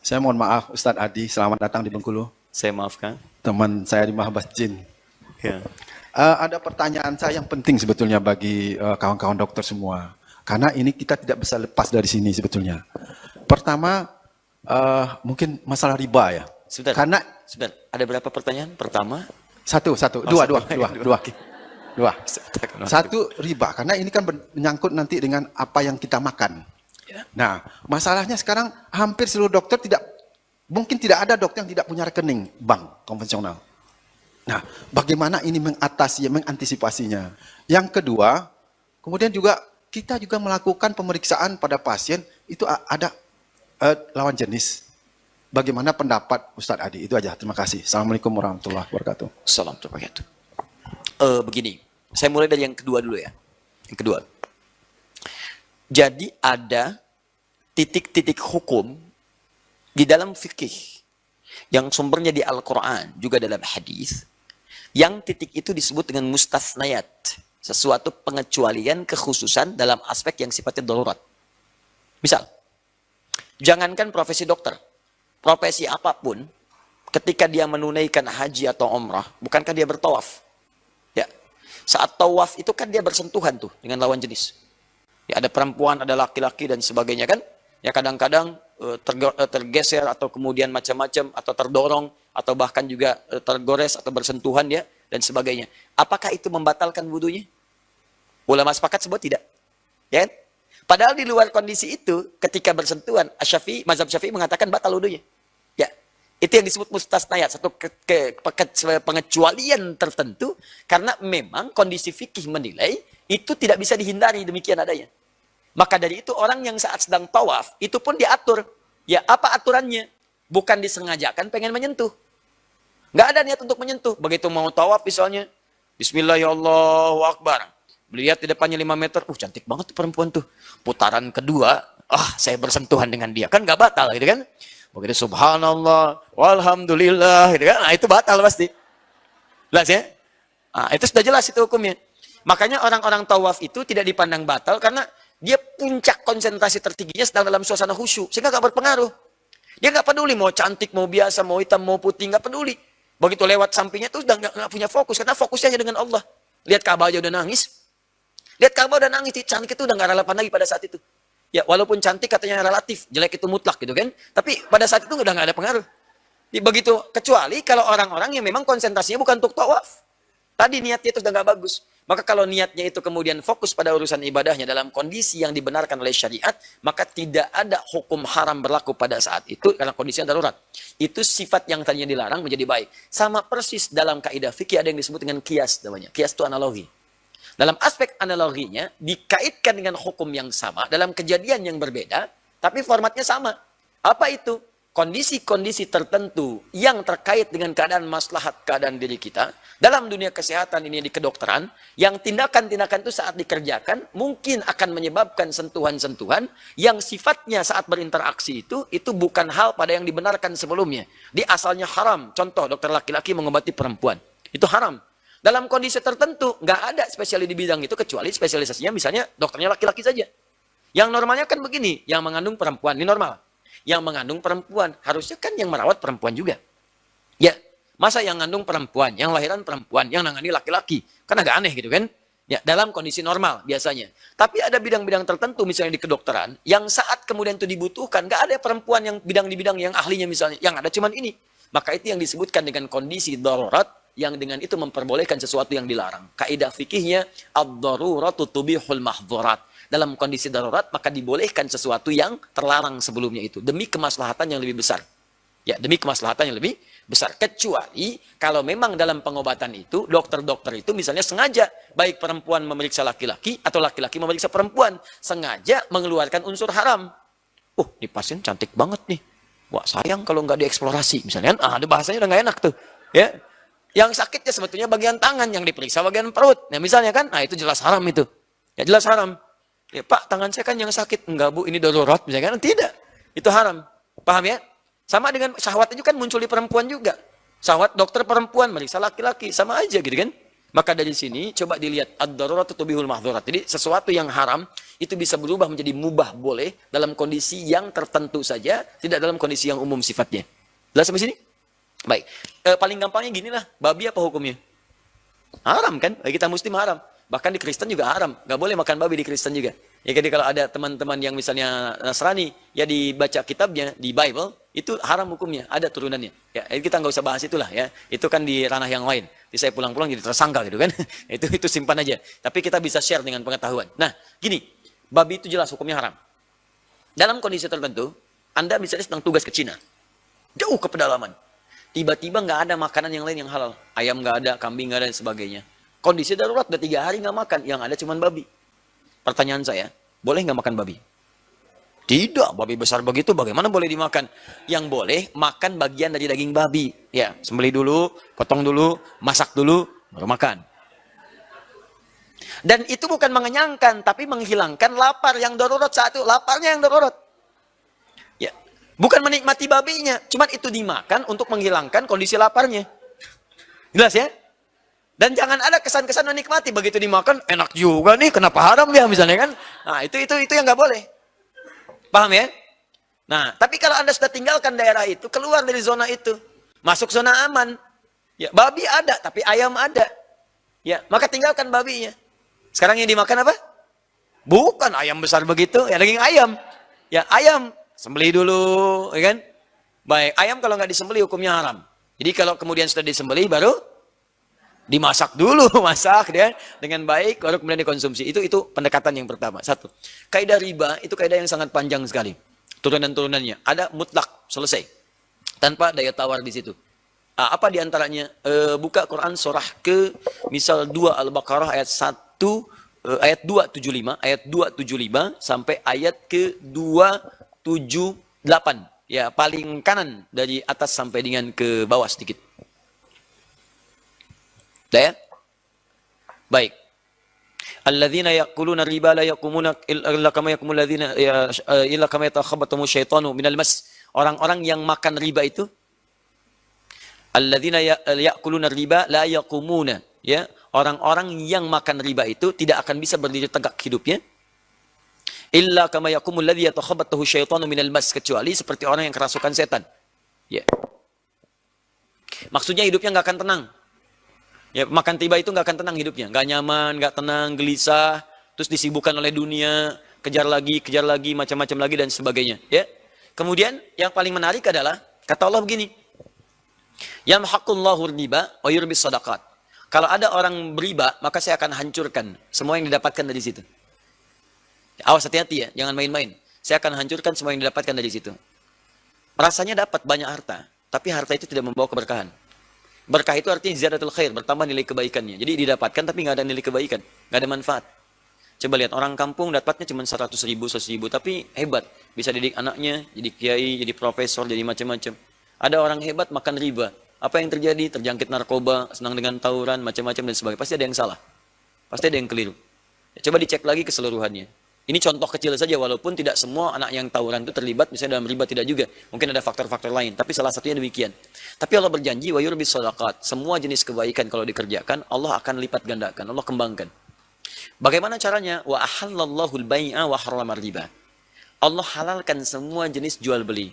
Saya mohon maaf, Ustadz Adi, selamat datang di Bengkulu. Saya maafkan. Teman saya di Mahabas Jin. Ya. Ada pertanyaan saya yang penting sebetulnya bagi kawan-kawan dokter semua. Karena ini kita tidak bisa lepas dari sini sebetulnya. Pertama, mungkin masalah riba ya. Sebentar, Karena sebentar. Ada berapa pertanyaan? Pertama? Dua. Satu, riba. Karena ini kan menyangkut nanti dengan apa yang kita makan. Ya. Nah, masalahnya sekarang hampir seluruh dokter mungkin tidak ada dokter yang tidak punya rekening bank konvensional. Nah, bagaimana ini mengantisipasinya? Yang kedua, kemudian juga kita juga melakukan pemeriksaan pada pasien itu ada lawan jenis. Bagaimana pendapat Ustadz Adi? Itu aja. Terima kasih. Assalamualaikum warahmatullahi wabarakatuh. Assalamualaikum warahmatullahi wabarakatuh. Begini, saya mulai dari yang kedua dulu ya. Yang kedua. Jadi ada titik-titik hukum di dalam fikih yang sumbernya di Al-Quran, juga dalam hadis, yang titik itu disebut dengan mustasnayat, sesuatu pengecualian kekhususan dalam aspek yang sifatnya darurat. Misal, jangankan profesi dokter, profesi apapun, ketika dia menunaikan haji atau umrah, bukankah dia bertawaf? Ya, saat tawaf itu kan dia bersentuhan tuh dengan lawan jenis. Ya, ada perempuan, ada laki-laki dan sebagainya kan? Ya kadang-kadang tergeser atau kemudian macam-macam atau terdorong atau bahkan juga tergores atau bersentuhan ya dan sebagainya. Apakah itu membatalkan wudunya? Ulama sepakat sebut tidak. Ya kan? Padahal di luar kondisi itu ketika bersentuhan, mazhab Syafi'i mengatakan batal wudunya. Ya. Itu yang disebut mustasnayat, satu pengecualian tertentu karena memang kondisi fikih menilai itu tidak bisa dihindari demikian adanya. Maka dari itu orang yang saat sedang tawaf itu pun diatur. Ya apa aturannya? Bukan disengajakan pengen menyentuh. Nggak ada niat untuk menyentuh. Begitu mau tawaf misalnya, Bismillahirrahmanirrahim. Melihat di depannya 5 meter, cantik banget tuh perempuan tuh. Putaran kedua, saya bersentuhan dengan dia. Kan nggak batal gitu kan? Begitu subhanallah, walhamdulillah gitu kan. Nah itu batal pasti. Jelas ya? Nah, itu sudah jelas itu hukumnya. Makanya orang-orang tawaf itu tidak dipandang batal karena dia puncak konsentrasi tertingginya sedang dalam suasana khusyuk. Sehingga nggak berpengaruh. Dia nggak peduli mau cantik, mau biasa, mau hitam, mau putih. Nggak peduli. Begitu lewat sampingnya itu sudah nggak punya fokus. Karena fokusnya hanya dengan Allah. Lihat Ka'bah aja udah nangis. Lihat Ka'bah udah nangis. Cantik itu udah nggak relevan lagi pada saat itu. Ya walaupun cantik katanya relatif. Jelek itu mutlak gitu kan. Tapi pada saat itu udah nggak ada pengaruh. Begitu kecuali kalau orang-orang yang memang konsentrasinya bukan untuk tawaf. Tadi niatnya itu sudah nggak bagus. Maka kalau niatnya itu kemudian fokus pada urusan ibadahnya dalam kondisi yang dibenarkan oleh syariat, maka tidak ada hukum haram berlaku pada saat itu karena kondisinya darurat. Itu sifat yang tadinya dilarang menjadi baik. Sama persis dalam kaidah fikih ada yang disebut dengan kias namanya. Kias itu analogi. Dalam aspek analoginya dikaitkan dengan hukum yang sama dalam kejadian yang berbeda, tapi formatnya sama. Apa itu? Kondisi-kondisi tertentu yang terkait dengan keadaan maslahat keadaan diri kita dalam dunia kesehatan ini di kedokteran yang tindakan-tindakan itu saat dikerjakan mungkin akan menyebabkan sentuhan-sentuhan yang sifatnya saat berinteraksi itu bukan hal pada yang dibenarkan sebelumnya. Di asalnya haram. Contoh dokter laki-laki mengobati perempuan. Itu haram. Dalam kondisi tertentu nggak ada spesialis di bidang itu kecuali spesialisasinya misalnya dokternya laki-laki saja. Yang normalnya kan begini, yang mengandung perempuan ini normal. Yang mengandung perempuan, harusnya kan yang merawat perempuan juga. Ya, masa yang mengandung perempuan, yang lahiran perempuan, yang nangani laki-laki. Kan agak aneh gitu kan? Ya, dalam kondisi normal biasanya. Tapi ada bidang-bidang tertentu misalnya di kedokteran, yang saat kemudian itu dibutuhkan, nggak ada perempuan yang bidang di bidang yang ahlinya misalnya. Yang ada cuman ini. Maka itu yang disebutkan dengan kondisi darurat, yang dengan itu memperbolehkan sesuatu yang dilarang. Kaidah fikihnya, ad-daruratu tubihul mahdzurat. Dalam kondisi darurat, maka dibolehkan sesuatu yang terlarang sebelumnya itu. Demi kemaslahatan yang lebih besar. Ya, demi kemaslahatan yang lebih besar. Kecuali, kalau memang dalam pengobatan itu, dokter-dokter itu misalnya sengaja, baik perempuan memeriksa laki-laki, atau laki-laki memeriksa perempuan, sengaja mengeluarkan unsur haram. Ini pasien cantik banget nih. Wah, sayang kalau nggak dieksplorasi. Misalnya, ada bahasanya udah nggak enak tuh. Ya, yang sakitnya sebetulnya bagian tangan, yang diperiksa bagian perut. Nah, misalnya kan, itu jelas haram itu. Ya, jelas haram. Ya, Pak, tangan saya kan yang sakit. Enggak, Bu, ini darurat. Misalkan, tidak. Itu haram. Paham ya? Sama dengan syahwat itu kan muncul di perempuan juga. Syahwat dokter perempuan, meriksa laki-laki. Sama aja gitu kan. Maka dari sini coba dilihat ad-daruratu tubihul mahdzurat. Jadi sesuatu yang haram itu bisa berubah menjadi mubah boleh dalam kondisi yang tertentu saja, tidak dalam kondisi yang umum sifatnya. Jelas sampai sini? Baik. Paling gampangnya ginilah, babi apa hukumnya? Haram kan? Bagi kita muslim haram. Bahkan di Kristen juga haram. Gak boleh makan babi di Kristen juga. Ya jadi kalau ada teman-teman yang misalnya Nasrani, ya dibaca kitabnya, di Bible, itu haram hukumnya, ada turunannya. Ya, kita nggak usah bahas itulah ya. Itu kan di ranah yang lain. Jadi saya pulang-pulang jadi tersangka gitu kan. Itu simpan aja. Tapi kita bisa share dengan pengetahuan. Nah, gini, babi itu jelas hukumnya haram. Dalam kondisi tertentu, Anda misalnya sedang tugas ke Cina. Jauh ke pedalaman. Tiba-tiba nggak ada makanan yang lain yang halal. Ayam nggak ada, kambing nggak ada, dan sebagainya. Kondisi darurat, udah 3 hari nggak makan. Yang ada cuma babi. Pertanyaan saya, boleh nggak makan babi? Tidak, babi besar begitu bagaimana boleh dimakan? Yang boleh makan bagian dari daging babi. Ya, sembelih dulu, potong dulu, masak dulu, baru makan. Dan itu bukan mengenyangkan, tapi menghilangkan lapar yang darurat saat itu. Laparnya yang darurat. Ya, bukan menikmati babinya, cuman itu dimakan untuk menghilangkan kondisi laparnya. Jelas ya? Dan jangan ada kesan-kesan menikmati, begitu dimakan enak juga nih, kenapa haram ya misalnya kan? Nah, itu yang nggak boleh. Paham ya? Nah, tapi kalau Anda sudah tinggalkan daerah itu, keluar dari zona itu, masuk zona aman. Ya, babi ada, tapi ayam ada. Ya, maka tinggalkan babinya. Sekarang yang dimakan apa? Bukan ayam besar begitu, ya daging ayam. Ya, ayam sembelih dulu, ya kan? Baik, ayam kalau nggak disembelih hukumnya haram. Jadi kalau kemudian sudah disembelih baru dimasak dulu, masak ya dengan baik, baru kemudian dikonsumsi. Itu pendekatan yang pertama. Satu, kaidah riba itu kaidah yang sangat panjang sekali. Turunan-turunannya ada mutlak, selesai, tanpa daya tawar di situ. Apa diantaranya? Buka Quran surah ke misal 2 Al-Baqarah ayat 1, ayat 275, ayat 275 sampai ayat ke 278. Ya, paling kanan dari atas sampai dengan ke bawah sedikit. Ya? Baik. Alladzina yaquluna riba la yaqumuna illa kama yaqumul ladzina illa kama yatakhabbathu syaitanu minal mas. Orang-orang yang makan riba itu alladzina yaquluna riba la yaqumuna, ya. Orang-orang yang makan riba itu tidak akan bisa berdiri tegak hidupnya illa kama yaqumul ladzi yatakhabbathu syaitanu minal mas, kecuali seperti orang yang kerasukan setan. Ya. Maksudnya hidupnya nggak akan tenang. Ya, makan riba itu nggak akan tenang hidupnya, nggak nyaman, nggak tenang, gelisah, terus disibukkan oleh dunia, kejar lagi, macam-macam lagi dan sebagainya. Ya, kemudian yang paling menarik adalah kata Allah begini, yamhaqullahu riba wa yurbis shadaqat. Kalau ada orang beriba, maka saya akan hancurkan semua yang didapatkan dari situ. Awas, hati-hati ya, jangan main-main. Saya akan hancurkan semua yang didapatkan dari situ. Rasanya dapat banyak harta, tapi harta itu tidak membawa keberkahan. Berkah itu artinya ziyadatul khair, bertambah nilai kebaikannya. Jadi didapatkan tapi nggak ada nilai kebaikan, nggak ada manfaat. Coba lihat orang kampung dapatnya cuma 100 ribu, 100 ribu, tapi hebat. Bisa didik anaknya, jadi kiai, jadi profesor, jadi macam-macam. Ada orang hebat makan riba. Apa yang terjadi? Terjangkit narkoba, senang dengan tawuran, macam-macam dan sebagainya. Pasti ada yang salah. Pasti ada yang keliru. Ya, coba dicek lagi keseluruhannya. Ini contoh kecil saja, walaupun tidak semua anak yang tawuran itu terlibat, misalnya dalam riba tidak juga. Mungkin ada faktor-faktor lain, tapi salah satunya demikian. Tapi Allah berjanji, wa yurbis shadaqat. Semua jenis kebaikan kalau dikerjakan, Allah akan lipat gandakan, Allah kembangkan. Bagaimana caranya? Wa ahallallahu al-bai'a wa harramar riba. Allah halalkan semua jenis jual beli.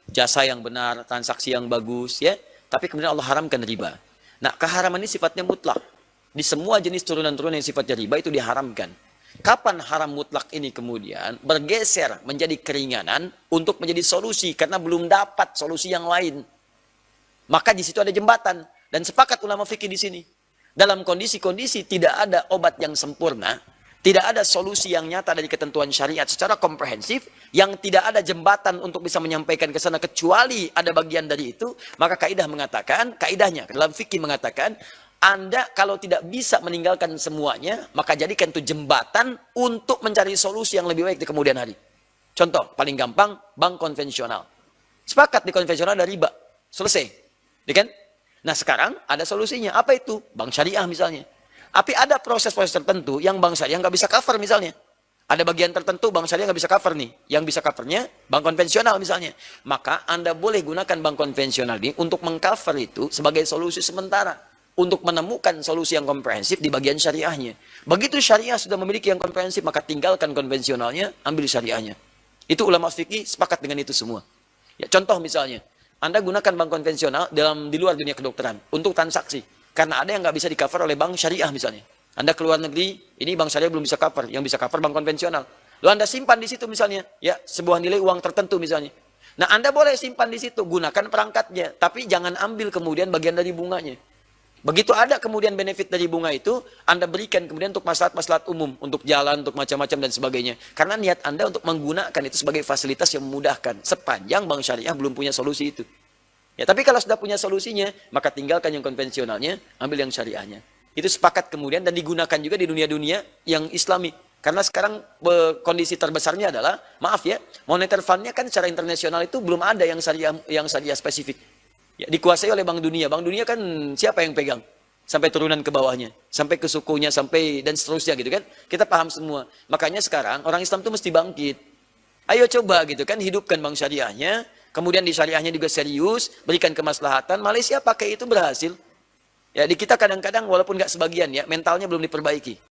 Jasa yang benar, transaksi yang bagus, ya. Tapi kemudian Allah haramkan riba. Nah, keharaman ini sifatnya mutlak. Di semua jenis turunan-turunan yang sifatnya riba itu diharamkan. Kapan haram mutlak ini kemudian bergeser menjadi keringanan untuk menjadi solusi karena belum dapat solusi yang lain. Maka di situ ada jembatan dan sepakat ulama fikih di sini. Dalam kondisi-kondisi tidak ada obat yang sempurna, tidak ada solusi yang nyata dari ketentuan syariat secara komprehensif, yang tidak ada jembatan untuk bisa menyampaikan ke sana kecuali ada bagian dari itu, maka kaidah mengatakan, kaidahnya dalam fikih mengatakan, Anda kalau tidak bisa meninggalkan semuanya, maka jadikan itu jembatan untuk mencari solusi yang lebih baik di kemudian hari. Contoh, paling gampang, bank konvensional. Sepakat di konvensional ada riba. Selesai. Ya kan? Nah sekarang ada solusinya. Apa itu? Bank syariah misalnya. Tapi ada proses-proses tertentu yang bank syariah nggak bisa cover misalnya. Ada bagian tertentu bank syariah nggak bisa cover nih. Yang bisa covernya bank konvensional misalnya. Maka Anda boleh gunakan bank konvensional ini untuk mengcover itu sebagai solusi sementara. untuk menemukan solusi yang komprehensif di bagian syariahnya. Begitu syariah sudah memiliki yang komprehensif, maka tinggalkan konvensionalnya, ambil syariahnya. Itu ulama fikih sepakat dengan itu semua. Ya, contoh misalnya, Anda gunakan bank konvensional di luar dunia kedokteran untuk transaksi. Karena ada yang nggak bisa di-cover oleh bank syariah misalnya. Anda keluar negeri, ini bank syariah belum bisa cover, yang bisa cover bank konvensional. Lalu Anda simpan di situ misalnya, ya sebuah nilai uang tertentu misalnya. Nah, Anda boleh simpan di situ, gunakan perangkatnya, tapi jangan ambil kemudian bagian dari bunganya. Begitu ada kemudian benefit dari bunga itu, Anda berikan kemudian untuk maslahat-maslahat umum, untuk jalan, untuk macam-macam dan sebagainya. Karena niat Anda untuk menggunakan itu sebagai fasilitas yang memudahkan, sepanjang bank syariah belum punya solusi itu. Ya, tapi kalau sudah punya solusinya, maka tinggalkan yang konvensionalnya, ambil yang syariahnya. Itu sepakat kemudian dan digunakan juga di dunia-dunia yang islami. Karena sekarang kondisi terbesarnya adalah, maaf ya, moneter fund-nya kan secara internasional itu belum ada yang syariah spesifik. Ya, dikuasai oleh Bank Dunia. Bank Dunia kan siapa yang pegang? Sampai turunan ke bawahnya, sampai ke sukunya, sampai dan seterusnya gitu kan. Kita paham semua. Makanya sekarang orang Islam itu mesti bangkit. Ayo coba gitu kan, hidupkan bank syariahnya, kemudian di syariahnya juga serius, berikan kemaslahatan. Malaysia pakai itu berhasil. Ya, di kita kadang-kadang walaupun nggak sebagian ya, mentalnya belum diperbaiki.